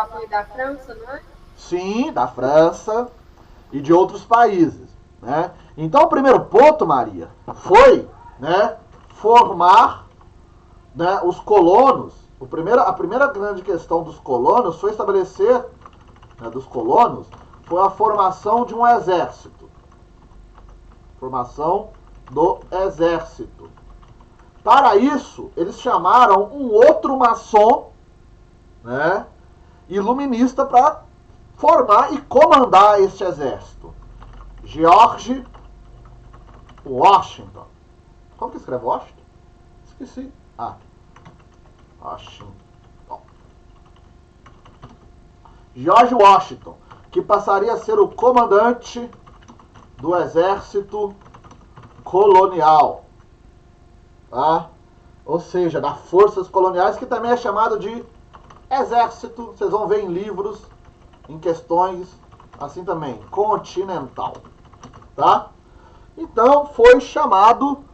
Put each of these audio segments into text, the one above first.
apoio da França, não é? Sim, da França e de outros países, né? Então o primeiro ponto, Maria, foi, né, formar, né, os colonos. A primeira grande questão dos colonos foi estabelecer, né, dos colonos, foi a formação de um exército. Formação do exército. Para isso, eles chamaram um outro maçom, né, iluminista, para formar e comandar este exército. George Washington. Como que escreve Washington? Esqueci. Washington. George Washington, que passaria a ser o comandante do exército colonial. Tá? Ou seja, das forças coloniais, que também é chamado de exército. Vocês vão ver em livros, em questões, assim também, continental. Tá? Então foi chamado,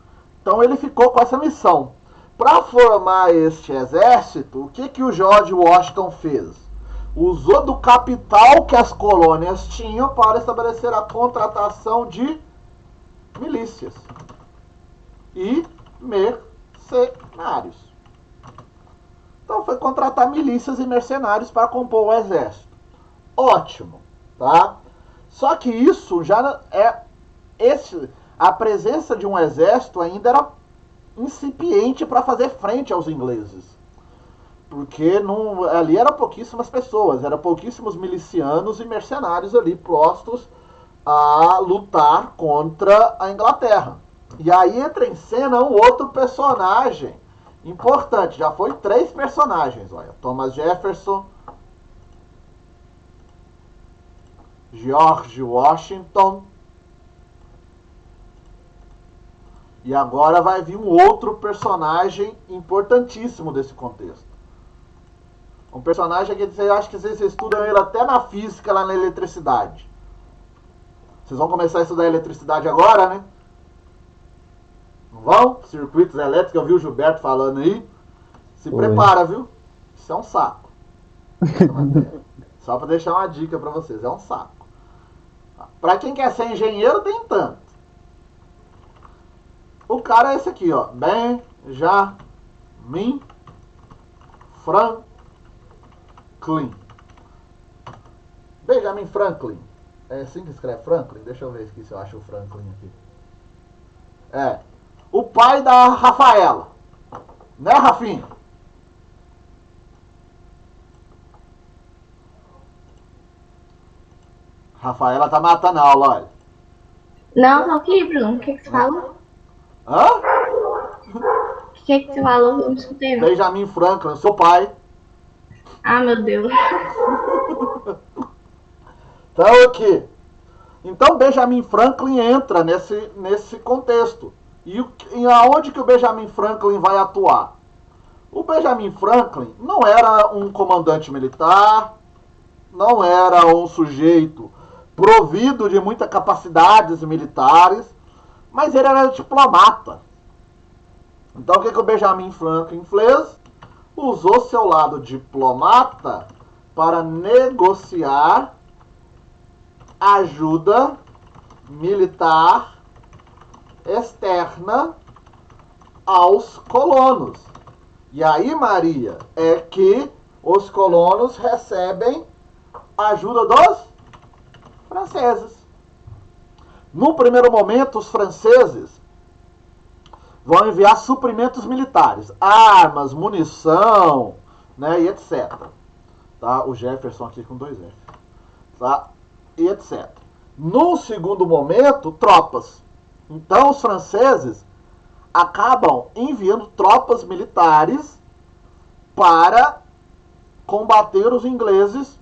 então ele ficou com essa missão. Para formar este exército, o que o George Washington fez? Usou do capital que as colônias tinham para estabelecer a contratação de milícias e mercenários. Então foi contratar milícias e mercenários para compor o exército. Ótimo, tá? Só que isso já é a presença de um exército ainda era incipiente para fazer frente aos ingleses. Porque ali eram pouquíssimas pessoas, eram pouquíssimos milicianos e mercenários ali postos a lutar contra a Inglaterra. E aí entra em cena um outro personagem importante. Já foi 3 personagens, olha. Thomas Jefferson, George Washington, e agora vai vir um outro personagem importantíssimo desse contexto. Um personagem que eu acho que vocês estudam ele até na física, lá na eletricidade. Vocês vão começar a estudar eletricidade agora, né? Não vão? Circuitos elétricos, eu vi o Gilberto falando aí. Se prepara, viu? Isso é um saco. Só para deixar uma dica para vocês, é um saco. Para quem quer ser engenheiro, tem tanto. O cara é esse aqui, ó. Benjamin Franklin. Benjamin Franklin. É assim que escreve Franklin? Deixa eu ver aqui se eu acho o Franklin aqui. É. O pai da Rafaela. Né, Rafinha? Rafaela tá matando a aula, olha. Não, tô aqui, Bruno. O que você falou? Hã? O que você falou? Eu não escutei, não. Benjamin Franklin, seu pai. Ah, meu Deus. Então, aqui. Então, Benjamin Franklin entra nesse contexto. E aonde que o Benjamin Franklin vai atuar? O Benjamin Franklin não era um comandante militar, não era um sujeito provido de muitas capacidades militares, mas ele era diplomata. Então, o que o Benjamin Franklin fez? Usou seu lado diplomata para negociar ajuda militar externa aos colonos. E aí, Maria, é que os colonos recebem a ajuda dos franceses. No primeiro momento, os franceses vão enviar suprimentos militares, armas, munição, né, e etc. Tá? O Jefferson aqui com 2 F. Tá? E etc. No segundo momento, tropas. Então, os franceses acabam enviando tropas militares para combater os ingleses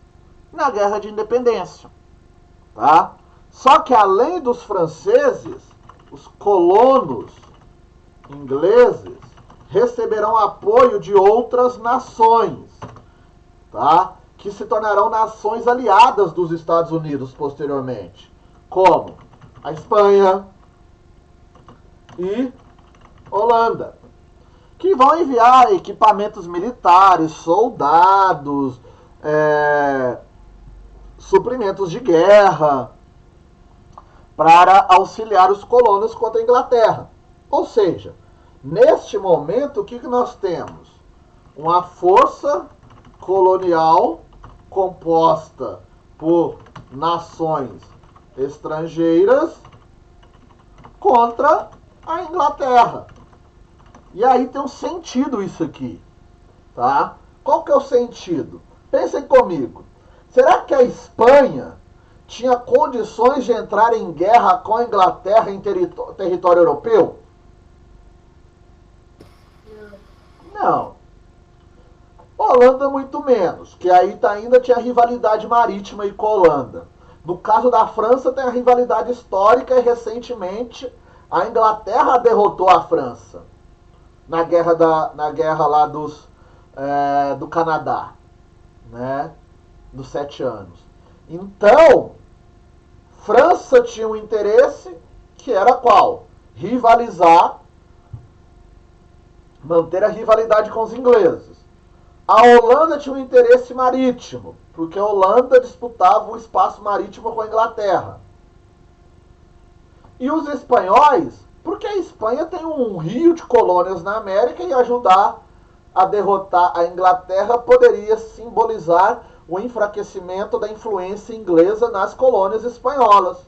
na Guerra de Independência. Tá? Só que além dos franceses, os colonos ingleses receberão apoio de outras nações, tá? Que se tornarão nações aliadas dos Estados Unidos posteriormente, como a Espanha e Holanda, que vão enviar equipamentos militares, soldados, suprimentos de guerra para auxiliar os colonos contra a Inglaterra. Ou seja, neste momento, o que nós temos? Uma força colonial composta por nações estrangeiras contra a Inglaterra. E aí tem um sentido isso aqui, tá? Qual que é o sentido? Pensem comigo. Será que a Espanha tinha condições de entrar em guerra com a Inglaterra em território europeu? Não. Holanda muito menos, que aí ainda tinha rivalidade marítima aí com a Holanda. No caso da França tem a rivalidade histórica e recentemente a Inglaterra derrotou a França na guerra lá do Canadá, né? Dos 7 anos. Então, França tinha um interesse que era qual? Rivalizar, manter a rivalidade com os ingleses. A Holanda tinha um interesse marítimo, porque a Holanda disputava o espaço marítimo com a Inglaterra. E os espanhóis, porque a Espanha tem um rio de colônias na América e ajudar a derrotar a Inglaterra poderia simbolizar o enfraquecimento da influência inglesa nas colônias espanholas.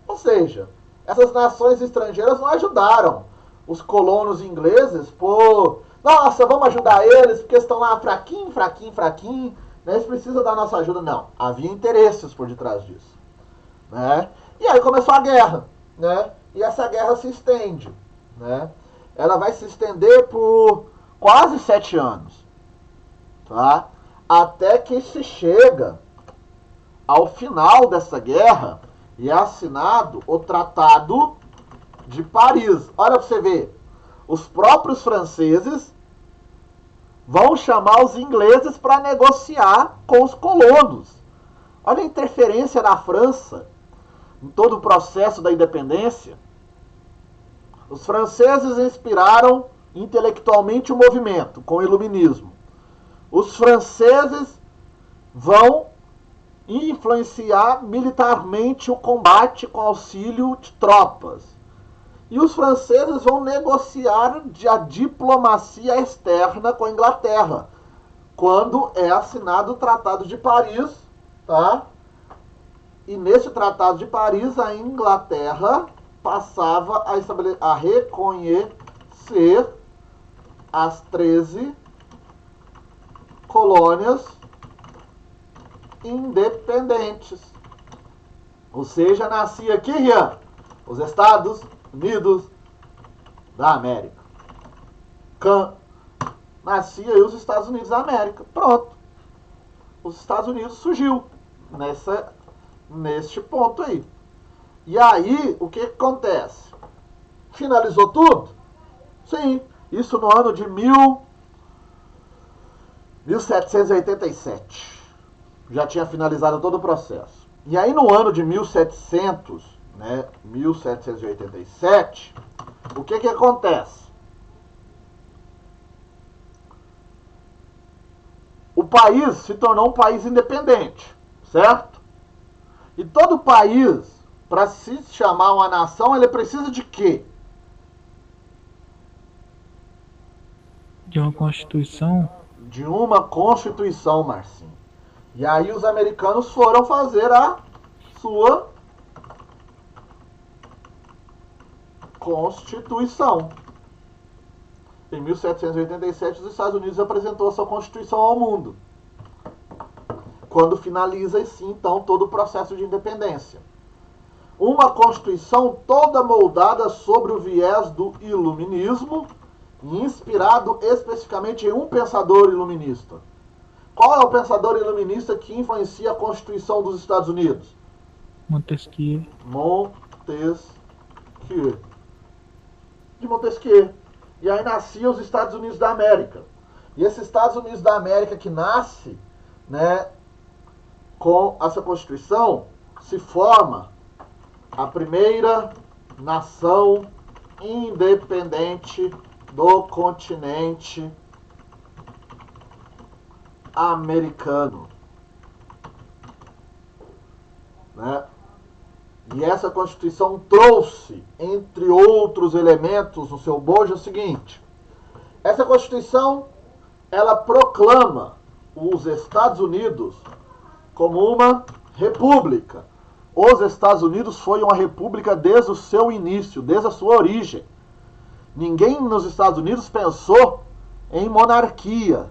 Ou seja, essas nações estrangeiras não ajudaram os colonos ingleses por... Nossa, vamos ajudar eles porque estão lá fraquinho, né? Eles precisam da nossa ajuda. Não, havia interesses por detrás disso, né? E aí começou a guerra, né? E essa guerra se estende, né? Ela vai se estender por quase 7 anos, tá? Até que se chega ao final dessa guerra e é assinado o Tratado de Paris. Olha para você ver, os próprios franceses vão chamar os ingleses para negociar com os colonos. Olha a interferência da França em todo o processo da independência. Os franceses inspiraram intelectualmente o movimento com o iluminismo. Os franceses vão influenciar militarmente o combate com auxílio de tropas. E os franceses vão negociar a diplomacia externa com a Inglaterra, quando é assinado o Tratado de Paris, tá? E nesse Tratado de Paris, a Inglaterra passava a reconhecer as 13 colônias independentes. Ou seja, nascia aqui, Rian, os Estados Unidos da América. Nascia aí os Estados Unidos da América. Pronto. Os Estados Unidos surgiu neste ponto aí. E aí, o que acontece? Finalizou tudo? Sim. Isso no ano de 1787. Já tinha finalizado todo o processo. E aí no ano de 1787, o que acontece? O país se tornou um país independente, certo? E todo país, para se chamar uma nação, ele precisa de quê? De uma Constituição? De uma Constituição, Marcinho. E aí os americanos foram fazer a sua Constituição. Em 1787, os Estados Unidos apresentou a sua Constituição ao mundo. Quando finaliza, assim, então, todo o processo de independência. Uma Constituição toda moldada sobre o viés do iluminismo e inspirado especificamente em um pensador iluminista. Qual é o pensador iluminista que influencia a Constituição dos Estados Unidos? Montesquieu. Montesquieu. De Montesquieu. E aí nascia os Estados Unidos da América. E esses Estados Unidos da América que nasce, né, com essa Constituição, se forma a primeira nação independente do continente americano. Né? E essa Constituição trouxe, entre outros elementos no seu bojo, o seguinte: essa Constituição, ela proclama os Estados Unidos como uma república. Os Estados Unidos foi uma república desde o seu início, desde a sua origem. Ninguém nos Estados Unidos pensou em monarquia.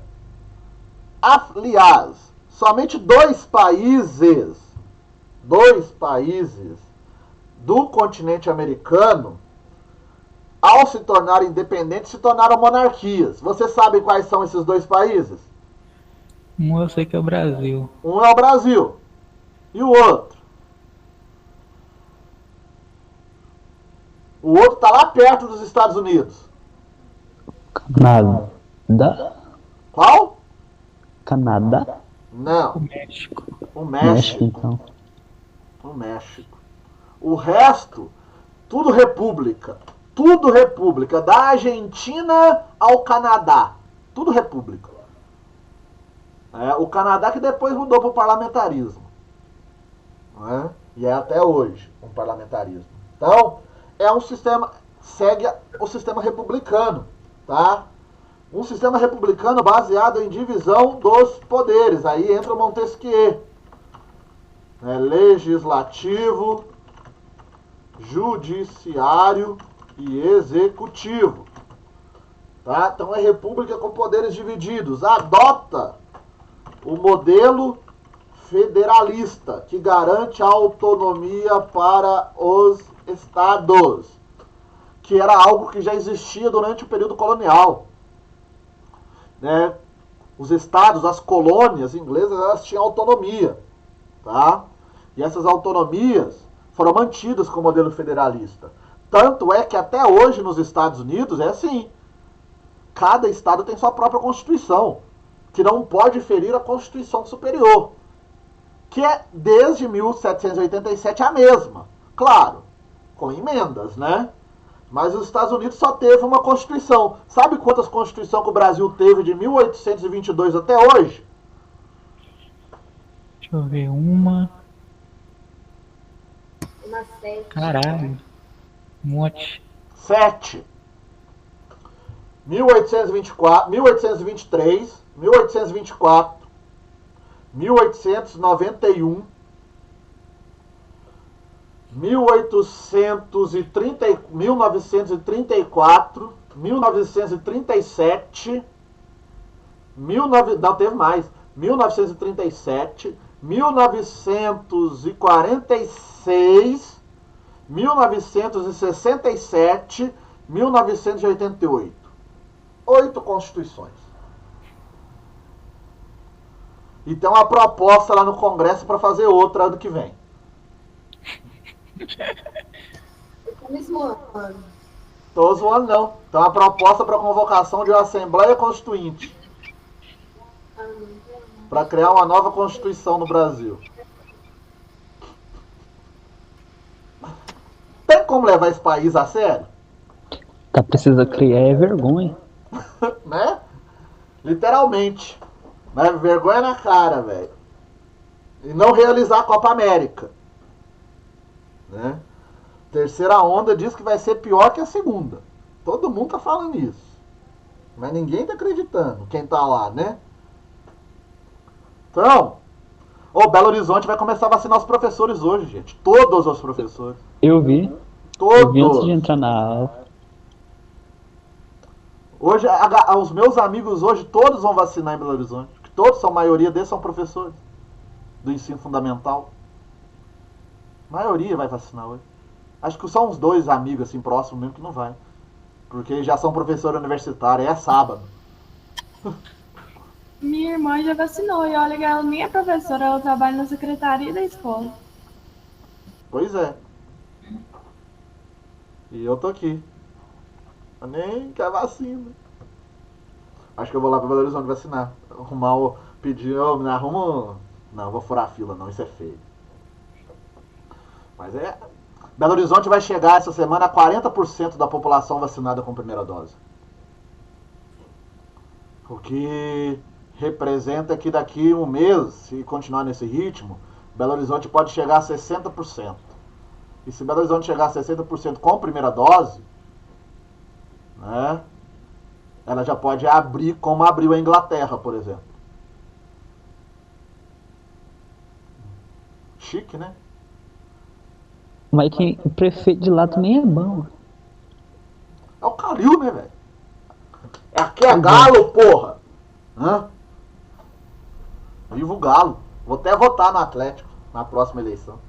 Aliás, somente dois países do continente americano, ao se tornarem independentes, se tornaram monarquias. Você sabe quais são esses dois países? Um eu sei que é o Brasil. Um é o Brasil. E o outro? O outro está lá perto dos Estados Unidos. Canadá? Qual? Canadá? Não. O México. O México, México. então. O México. O resto, tudo república. Tudo república. Da Argentina ao Canadá. Tudo república. O Canadá que depois mudou para o parlamentarismo. Né? E é até hoje um parlamentarismo. Então, é um sistema, segue o sistema republicano, tá? Um sistema republicano baseado em divisão dos poderes. Aí entra Montesquieu. Legislativo, judiciário e executivo. Tá? Então é república com poderes divididos. Adota o modelo federalista, que garante a autonomia para os estados, que era algo que já existia durante o período colonial. Né? Os estados, as colônias inglesas, elas tinham autonomia. Tá? E essas autonomias foram mantidas com o modelo federalista. Tanto é que até hoje nos Estados Unidos é assim. Cada estado tem sua própria Constituição, que não pode ferir a Constituição Superior, que é desde 1787 a mesma. Claro, com emendas, né? Mas os Estados Unidos só teve uma Constituição. Sabe quantas Constituições que o Brasil teve de 1822 até hoje? Deixa eu ver, uma. Uma sete. Caralho. Um monte. 7. 1824, 1823, 1824, 1891, 1830, 1934, 1937, não teve mais, 1937, 1946, 1967, 1988. 8 constituições. E tem uma proposta lá no Congresso para fazer outra ano que vem. Tô zoando não. Tem uma proposta para convocação de uma Assembleia Constituinte para criar uma nova Constituição no Brasil. Tem como levar esse país a sério? Tá precisa criar é vergonha. Né? Literalmente. Né? Vergonha na cara, velho. E não realizar a Copa América. Né? Terceira onda diz que vai ser pior que a segunda. Todo mundo tá falando isso. Mas ninguém tá acreditando. Quem tá lá, né? Então, Belo Horizonte vai começar a vacinar os professores hoje, gente. Todos os professores. Eu vi. Todos. Eu vi antes de entrar na aula. Hoje, os meus amigos hoje, todos vão vacinar em Belo Horizonte. Todos, a maioria deles são professores do ensino fundamental. A maioria vai vacinar hoje. Acho que são uns 2 amigos assim próximos mesmo que não vai. Porque já são professores universitários, é sábado. Minha irmã já vacinou e olha que ela nem é professora, ela trabalha na secretaria da escola. Pois é. E eu tô aqui. Eu nem quero vacina. Acho que eu vou lá pra Belo Horizonte vacinar. Arrumar o... Pedir... me arruma... Não, eu vou furar a fila não, isso é feio. Mas é... Belo Horizonte vai chegar essa semana a 40% da população vacinada com primeira dose. O que representa que daqui um mês, se continuar nesse ritmo, Belo Horizonte pode chegar a 60%. E se Belo Horizonte chegar a 60% com a primeira dose, né, ela já pode abrir como abriu a Inglaterra, por exemplo. Chique, né? Mas o prefeito de lá também é bom. É o Calil, né, velho? Aqui é Galo, porra! Hã? Viva o Galo. Vou até votar no Atlético na próxima eleição.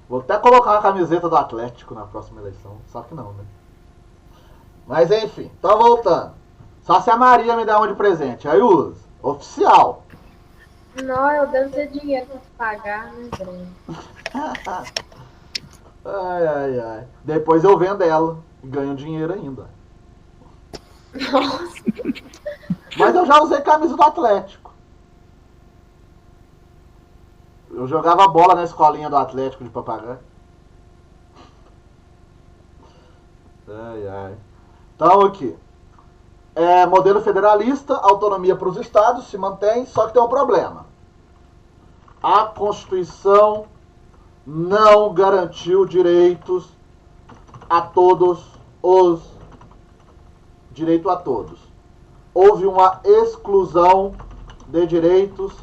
Vou até colocar a camiseta do Atlético na próxima eleição. Só que não, né? Mas enfim, então voltando. Só se a Maria me der um de presente. Aí usa. Oficial. Não, eu devo ter dinheiro pra pagar, né, Breno? Ai, ai, ai. Depois eu vendo ela e ganho dinheiro ainda. Nossa. Mas eu já usei camisa do Atlético. Eu jogava bola na escolinha do Atlético de Papagaio. Ai, ai. Então aqui. Modelo federalista, autonomia para os estados, se mantém, só que tem um problema. A Constituição não garantiu direitos a todos direito a todos. Houve uma exclusão de direitos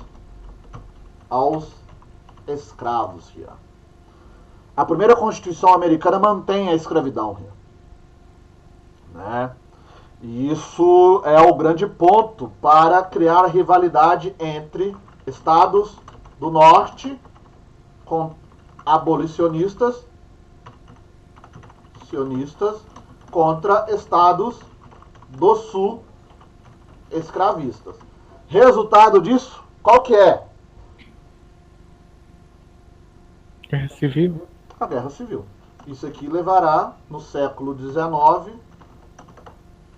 aos escravos. A primeira Constituição americana mantém a escravidão. Né? E isso é o grande ponto para criar rivalidade entre estados do norte com abolicionistas contra estados do sul escravistas. Resultado disso, qual que é? Guerra Civil? A Guerra Civil. Isso aqui levará, no século XIX,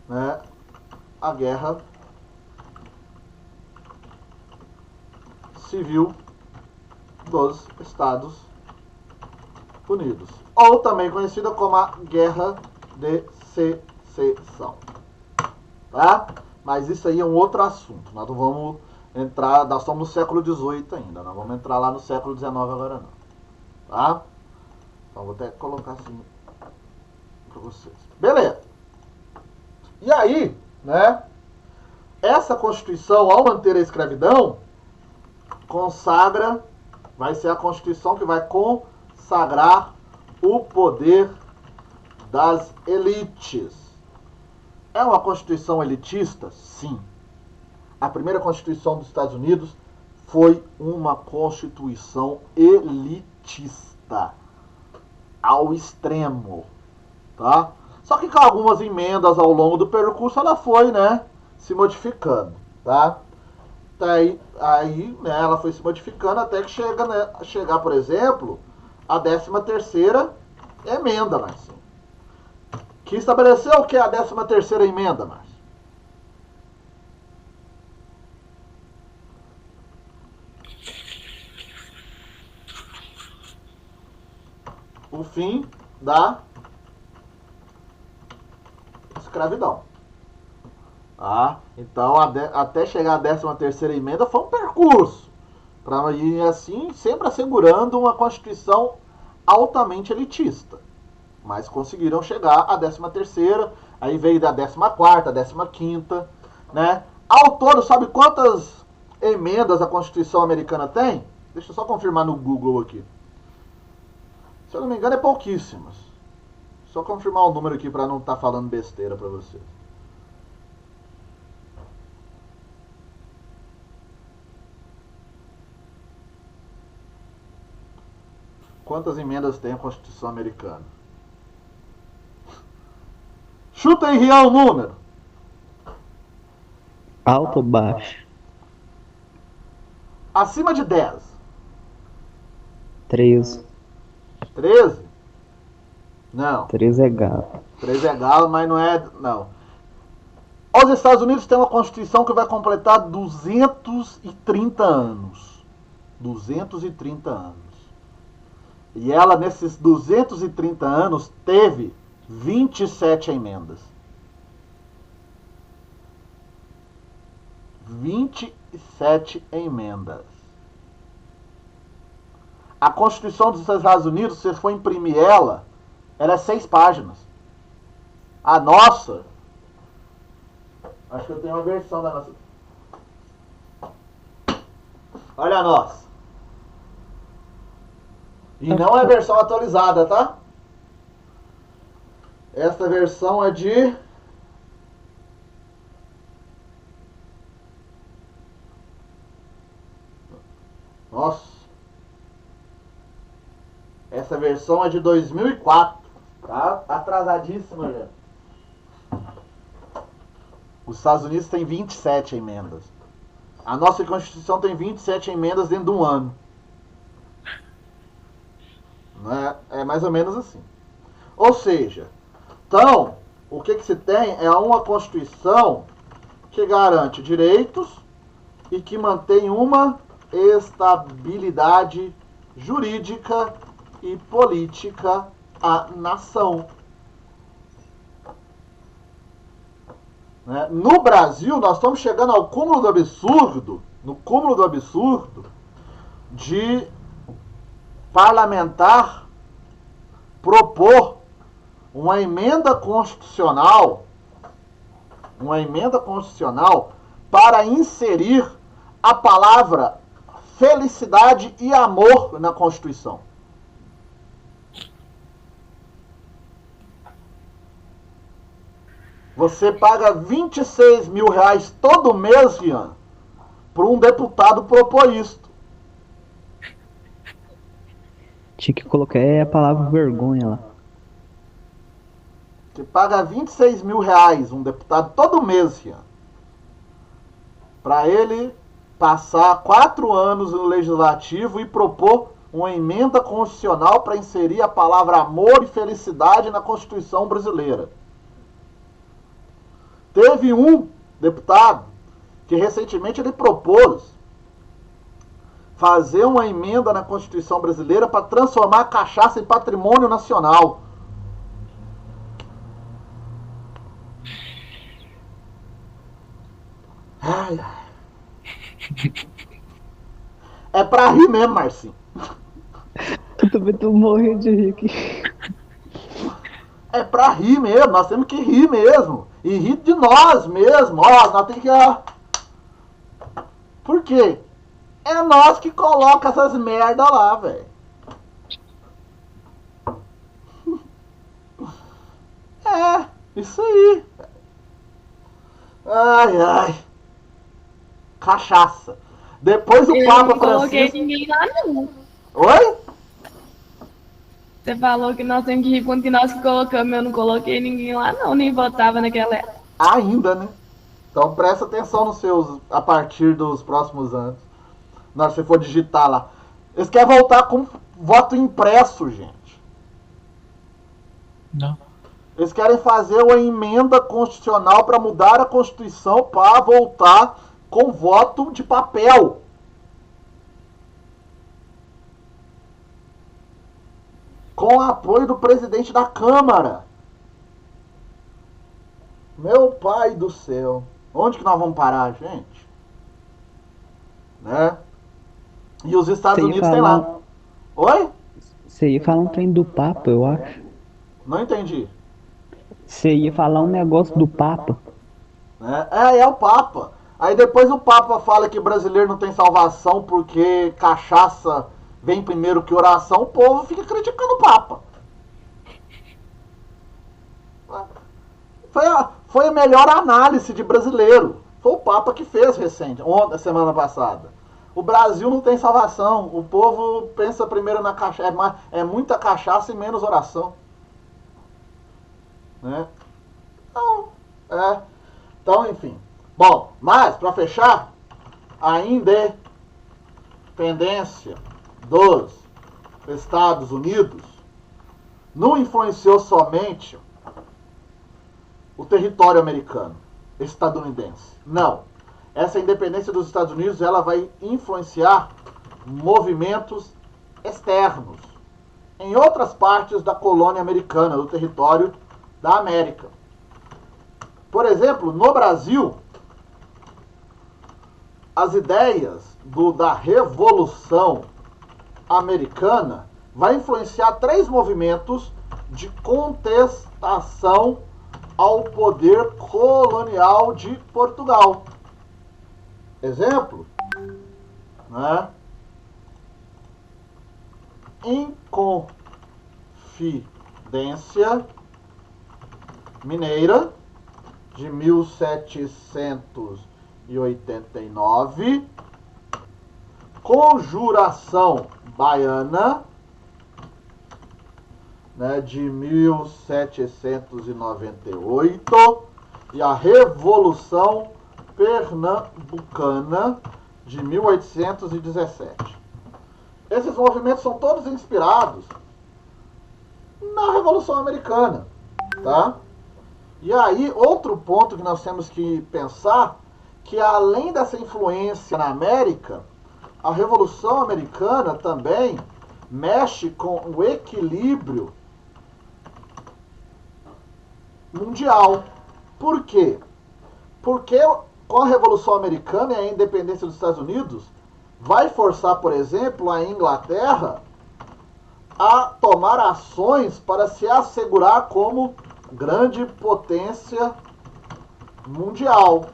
né, a Guerra Civil dos Estados Unidos. Ou também conhecida como a Guerra de Secessão. Tá? Mas isso aí é um outro assunto. Nós não vamos entrar, nós estamos no século XVIII ainda. Nós vamos entrar lá no século XIX agora não. Tá? Então vou até colocar assim para vocês. Beleza. E aí, né? Essa Constituição, ao manter a escravidão, consagra, vai ser a Constituição que vai consagrar o poder das elites. É uma Constituição elitista? Sim. A primeira Constituição dos Estados Unidos foi uma Constituição elitista ao extremo, tá? Só que com algumas emendas ao longo do percurso ela foi, né, se modificando, tá? Aí, né, ela foi se modificando até que chegar, por exemplo, a 13ª emenda, Marcinho. Que estabeleceu o que é a 13ª emenda, Márcio? O fim da escravidão. Então, até chegar à 13ª emenda foi um percurso para ir assim, sempre assegurando uma Constituição altamente elitista. Mas conseguiram chegar à 13ª, aí veio da 14ª, 15ª, né? Ao todo, sabe quantas emendas a Constituição americana tem? Deixa eu só confirmar no Google aqui. Se eu não me engano, é pouquíssimas. Só confirmar o número aqui para não estar falando besteira para vocês. Quantas emendas tem a Constituição americana? Chuta aí, Rian, o número. Alto ou baixo? Acima de 10. 13. 13? Não. 13 é gato. 13 é galo, mas não é... Não. Os Estados Unidos têm uma Constituição que vai completar 230 anos. 230 anos. E ela, nesses 230 anos, teve 27 emendas. 27 emendas. A Constituição dos Estados Unidos, se você for imprimir ela é 6 páginas. A nossa, acho que eu tenho uma versão da nossa. Olha a nossa. E não é versão atualizada, tá? Essa versão é de... Nossa. Essa versão é de 2004. Tá atrasadíssima já. Os Estados Unidos têm 27 emendas. A nossa Constituição tem 27 emendas dentro de um ano. É mais ou menos assim. Ou seja, então, o que se tem é uma Constituição que garante direitos e que mantém uma estabilidade jurídica e política à nação. No Brasil, nós estamos chegando ao cúmulo do absurdo, de parlamentar propor uma emenda constitucional para inserir a palavra felicidade e amor na Constituição. Você paga 26 mil reais todo mês, Rian, para um deputado propor isso. Tinha que colocar a palavra vergonha lá. Você paga 26 mil reais um deputado todo mês, Rian, para ele passar 4 anos no Legislativo e propor uma emenda constitucional para inserir a palavra amor e felicidade na Constituição brasileira. Teve um deputado que recentemente ele propôs fazer uma emenda na Constituição brasileira para transformar a cachaça em patrimônio nacional. Ai, ai. É pra rir mesmo, Marcinho. Eu também tô morrendo de rir aqui. É pra rir mesmo, nós temos que rir mesmo. E rir de nós mesmo. Ó, nós temos que... Por quê? É nós que coloca essas merda lá, velho. É, isso aí. Ai, ai. Cachaça. Depois o Eu Papa não coloquei Francisco... ninguém lá, não. Oi? Você falou que nós temos que rir quando que nós colocamos. Eu não coloquei ninguém lá, não. Nem votava naquela época. Ainda, né? Então presta atenção nos seus... A partir dos próximos anos. Na hora que você for digitar lá. Eles querem voltar com voto impresso, gente. Não. Eles querem fazer uma emenda constitucional para mudar a Constituição para voltar com voto de papel. Com o apoio do presidente da Câmara. Meu pai do céu. Onde que nós vamos parar, gente? Né? E os Estados Você ia Unidos tem falar- lá. Oi? Você ia falar um trem do Papa, eu acho. Não entendi. Você ia falar um negócio do Papa. Né? É o Papa. Aí depois o Papa fala que brasileiro não tem salvação porque cachaça vem primeiro que oração. O povo fica criticando o Papa. Foi a melhor análise de brasileiro. Foi o Papa que fez recente, ontem, semana passada. O Brasil não tem salvação. O povo pensa primeiro na cachaça. É muita cachaça e menos oração. Né? Não. Então, enfim. Bom, mas, para fechar, a independência dos Estados Unidos não influenciou somente o território americano, estadunidense. Não. Essa independência dos Estados Unidos ela vai influenciar movimentos externos em outras partes da colônia americana, do território da América. Por exemplo, no Brasil, as ideias da Revolução Americana vai influenciar 3 movimentos de contestação ao poder colonial de Portugal. Exemplo, né? Inconfidência Mineira, de 1789, Conjuração Baiana, né, de 1798, e a Revolução Pernambucana, de 1817. Esses movimentos são todos inspirados na Revolução Americana, tá? E aí, outro ponto que nós temos que pensar, que além dessa influência na América, a Revolução Americana também mexe com o equilíbrio mundial. Por quê? Porque com a Revolução Americana e a independência dos Estados Unidos, vai forçar, por exemplo, a Inglaterra a tomar ações para se assegurar como grande potência mundial.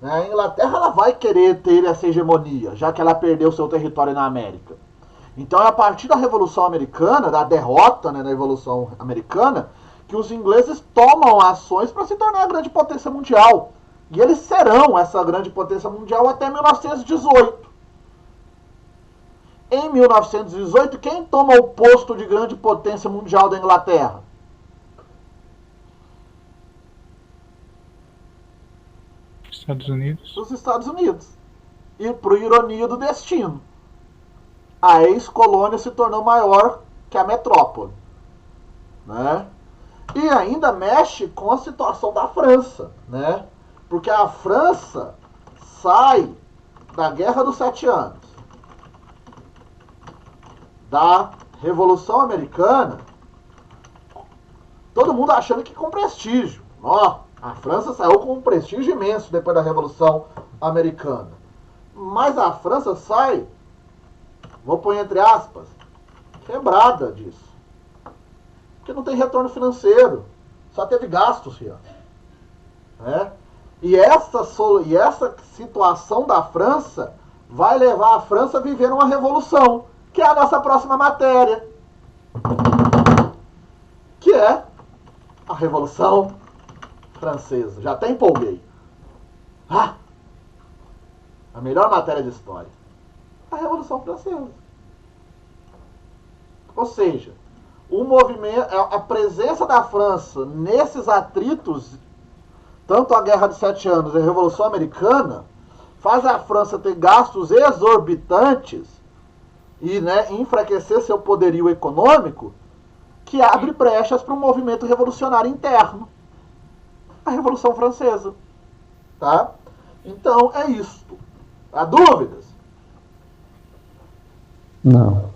A Inglaterra ela vai querer ter essa hegemonia, já que ela perdeu seu território na América. Então é a partir da Revolução Americana, da derrota, né, da Revolução Americana, que os ingleses tomam ações para se tornar a grande potência mundial. E eles serão essa grande potência mundial até 1918. Em 1918, quem toma o posto de grande potência mundial da Inglaterra? Estados Unidos. Os Estados Unidos. E por ironia do destino, a ex-colônia se tornou maior que a metrópole, né? E ainda mexe com a situação da França, né? Porque a França sai da Guerra dos 7 Anos, da Revolução Americana, todo mundo achando que com prestígio. Ó, a França saiu com um prestígio imenso depois da Revolução Americana. Mas a França sai, vou pôr entre aspas, quebrada disso. Porque não tem retorno financeiro. Só teve gastos, Rian. Né? E essa situação da França vai levar a França a viver uma revolução, que é a nossa próxima matéria. Que é a Revolução Francesa. Já até empolguei. Ah! A melhor matéria de história. A Revolução Francesa. Ou seja, o movimento, a presença da França nesses atritos, tanto a Guerra de 7 Anos e a Revolução Americana, faz a França ter gastos exorbitantes e, né, enfraquecer seu poderio econômico, que abre brechas para um movimento revolucionário interno. A Revolução Francesa. Tá? Então, é isso. Há dúvidas? Não.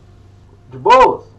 De boas?